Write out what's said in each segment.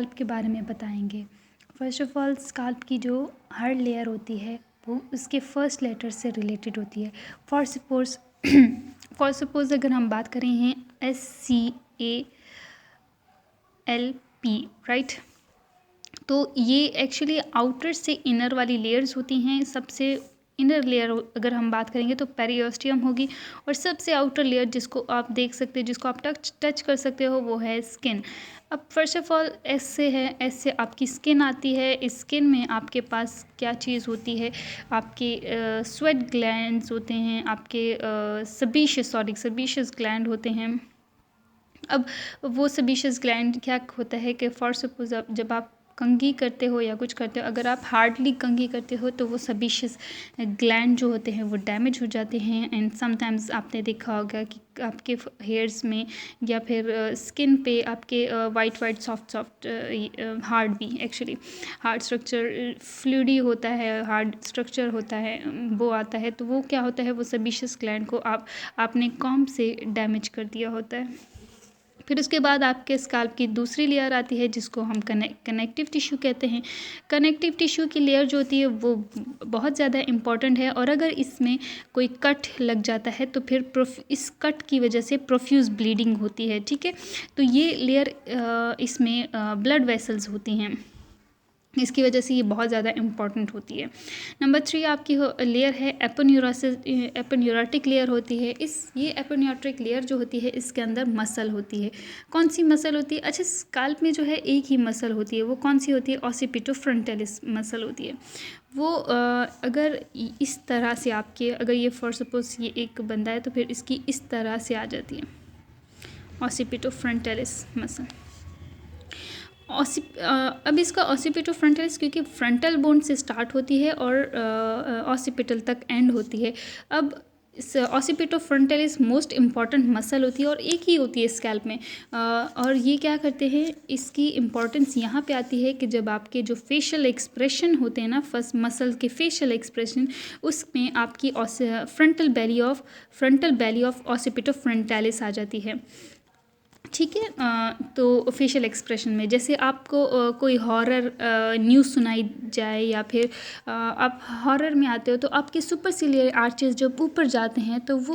Scalp के बारे में बताएंगे। फर्स्ट ऑफ ऑल स्काल्प की जो हर लेयर होती है वो उसके फर्स्ट लेटर से रिलेटेड होती है। फॉर सपोज अगर हम बात करें हैं SCALP, राइट। तो ये एक्चुअली आउटर से इनर वाली लेयर्स होती हैं। सबसे इनर लेयर अगर हम बात करेंगे तो पेरियोस्टियम होगी, और सबसे आउटर लेयर जिसको आप देख सकते हैं, जिसको आप टच कर सकते हो, वो है स्किन। अब फर्स्ट ऑफ ऑल एस से है, एस से आपकी स्किन आती है। इस स्किन में आपके पास क्या चीज़ होती है, आपके स्वेट ग्लैंड्स होते हैं, आपके सबीशियस ग्लैंड होते हैं। अब वो सबीशियस ग्लैंड क्या होता है कि फॉर सपोज जब आप कंघी करते हो या कुछ करते हो, अगर आप हार्डली कंघी करते हो तो वो सबीशियस ग्लैंड जो होते हैं वो डैमेज हो जाते हैं। एंड समटाइम्स आपने देखा होगा कि आपके हेयर्स में या फिर स्किन पे आपके वाइट सॉफ्ट हार्ड भी एक्चुअली हार्ड स्ट्रक्चर फ्लूइडी होता है, हार्ड स्ट्रक्चर होता है, वो आता है। तो वो क्या होता है, वो सबीशियस ग्लैंड को आपने कॉम्ब से डैमेज कर दिया होता है। फिर उसके बाद आपके स्काल्प की दूसरी लेयर आती है जिसको हम कनेक्टिव टिश्यू कहते हैं। कनेक्टिव टिश्यू की लेयर जो होती है वो बहुत ज़्यादा इम्पॉर्टेंट है, और अगर इसमें कोई कट लग जाता है तो फिर इस कट की वजह से प्रोफ्यूज़ ब्लीडिंग होती है, ठीक है। तो ये लेयर इसमें ब्लड वेसल्स होती हैं, इसकी वजह से ये बहुत ज़्यादा इम्पॉर्टेंट होती है। नंबर 3 आपकी लेयर है एपोन्यूरोटिक लेयर होती है। ये एपोन्यूरोटिक लेयर जो होती है इसके अंदर मसल होती है। कौन सी मसल होती है? अच्छा, स्काल्प में जो है एक ही मसल होती है, वो कौन सी होती है? ऑसिपिटो फ्रंटालिस मसल होती है। वो अगर इस तरह से आपके, अगर ये फॉर सपोज ये एक बंदा है तो फिर इसकी इस तरह से आ जाती है ऑसिपिटो फ्रंटालिस मसल। अब इसका ऑसिपिटो फ्रंटालिस क्योंकि फ्रंटल बोन से स्टार्ट होती है और ऑसिपिटल तक एंड होती है। अब occipito frontalis most important muscle होती है और एक ही होती है स्कैल्प में। और ये क्या करते हैं, इसकी इम्पॉर्टेंस यहाँ पे आती है कि जब आपके जो फेशियल एक्सप्रेशन होते हैं ना, फर्स्ट मसल के फेशियल एक्सप्रेशन, उसमें आपकी frontal belly of occipito frontalis आ जाती है, ठीक है। तो फेशियल एक्सप्रेशन में जैसे आपको कोई हॉरर न्यूज़ सुनाई जाए या फिर आप हॉरर में आते हो तो आपके सुपरसिलियर आर्चेस जब ऊपर जाते हैं तो वो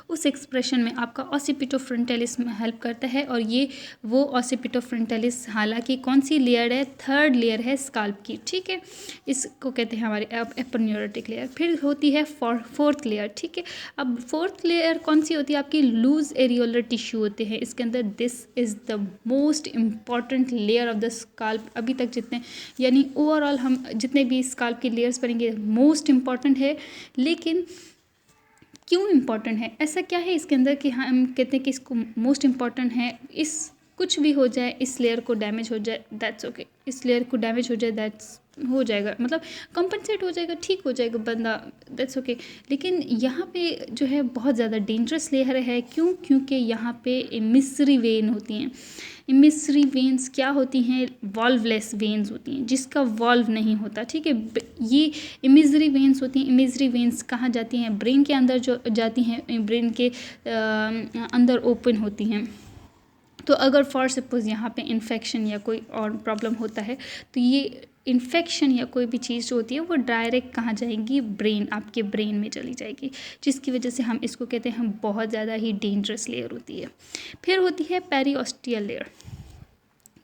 उस एक्सप्रेशन में आपका ऑसिपिटो फ्रंटालिस में हेल्प करता है। और ये वो ऑसिपिटो फ्रंटालिस हालांकि कौन सी लेयर है? थर्ड लेयर है स्काल्प की, ठीक है। इसको कहते हैं हमारे एपोन्यूरोटिक लेयर। फिर होती है फोर्थ लेयर, ठीक है। अब फोर्थ लेयर कौन सी होती है? आपकी लूज एरियोलर टिश्यू होते हैं इसके अंदर। This is the most important layer of the scalp. अभी तक जितने, यानी ओवरऑल हम जितने भी स्काल्प की लेयर्स पढ़ेंगे मोस्ट इम्पॉर्टेंट है। लेकिन क्यों इम्पॉर्टेंट है? ऐसा क्या है इसके अंदर कि हम कहते हैं कि इसको मोस्ट इम्पॉर्टेंट है? इस कुछ भी हो जाए, इस लेयर को डैमेज हो जाए, दैट्स ओके। इस लेयर को डैमेज हो जाए, दैट्स हो जाएगा, मतलब कंपनसेट हो जाएगा, ठीक हो जाएगा बंदा, दैट्स ओके। लेकिन यहाँ पे जो है बहुत ज़्यादा डेंजरस लेयर है। क्यों? क्योंकि यहाँ पे इमिसरी वेन होती हैं। इमिसरी वेन्स क्या होती हैं? वॉल्वलेस वेन्स होती हैं, जिसका वॉल्व नहीं होता, ठीक है। ये इमिसरी वेन्स होती हैं। इमिसरी वेन्स कहाँ जाती हैं? ब्रेन के अंदर जो जाती हैं, ब्रेन के अंदर ओपन होती हैं। तो अगर फॉर सपोज यहाँ पे इन्फेक्शन या कोई और प्रॉब्लम होता है तो ये इन्फेक्शन या कोई भी चीज़ जो होती है वो डायरेक्ट कहाँ जाएंगी? ब्रेन, आपके ब्रेन में चली जाएगी, जिसकी वजह से हम इसको कहते हैं बहुत ज़्यादा ही डेंजरस लेयर होती है। फिर होती है पेरियोस्टियल लेयर।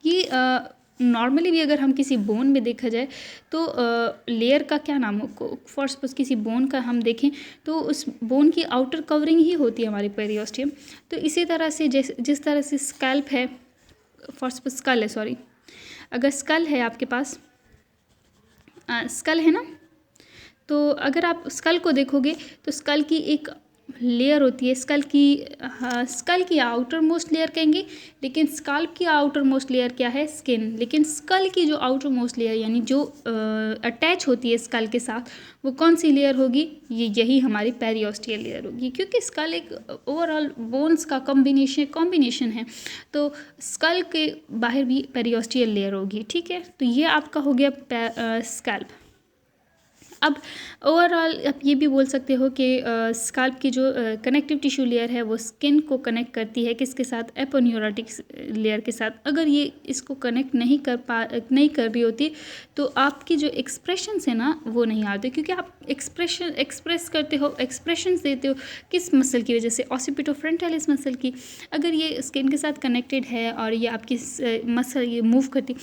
ये नॉर्मली भी अगर हम किसी बोन में देखा जाए तो लेयर का क्या नाम हो, फॉर सपोज किसी बोन का हम देखें तो उस बोन की आउटर कवरिंग ही होती है हमारी पेरियोस्टियम। तो इसी तरह से जिस तरह से स्कैल्प है, फॉर सपोज स्कल है, सॉरी, अगर स्कल है आपके पास, स्कल है ना, तो अगर आप स्कल को देखोगे तो स्कल की एक लेयर होती है, स्कल की आउटर मोस्ट लेयर कहेंगे, लेकिन स्काल्प की आउटर मोस्ट लेयर क्या है? स्किन। लेकिन स्कल की जो आउटर मोस्ट लेयर यानी जो अटैच होती है स्कल के साथ, वो कौन सी लेयर होगी? यही हमारी पेरियोस्टियल लेयर होगी, क्योंकि स्कल एक ओवरऑल बोन्स का कॉम्बिनेशन है। तो स्कल के बाहर भी पेरियोस्टियल लेयर होगी, ठीक है। तो ये आपका हो गया स्कैल्प। अब ओवरऑल आप ये भी बोल सकते हो कि स्काल्प की जो कनेक्टिव टिश्यू लेयर है वो स्किन को कनेक्ट करती है किसके साथ, एपोन्यूरोटिक लेयर के साथ। अगर ये इसको कनेक्ट नहीं कर रही होती तो आपकी जो एक्सप्रेशंस है ना वो नहीं आते, क्योंकि आप एक्सप्रेस करते हो, एक्सप्रेशंस देते हो किस मसल की वजह से, ऑसिपिटोफ्रंटालिस मसल की। अगर ये स्किन के साथ कनेक्टेड है और ये आपकी मसल ये मूव करती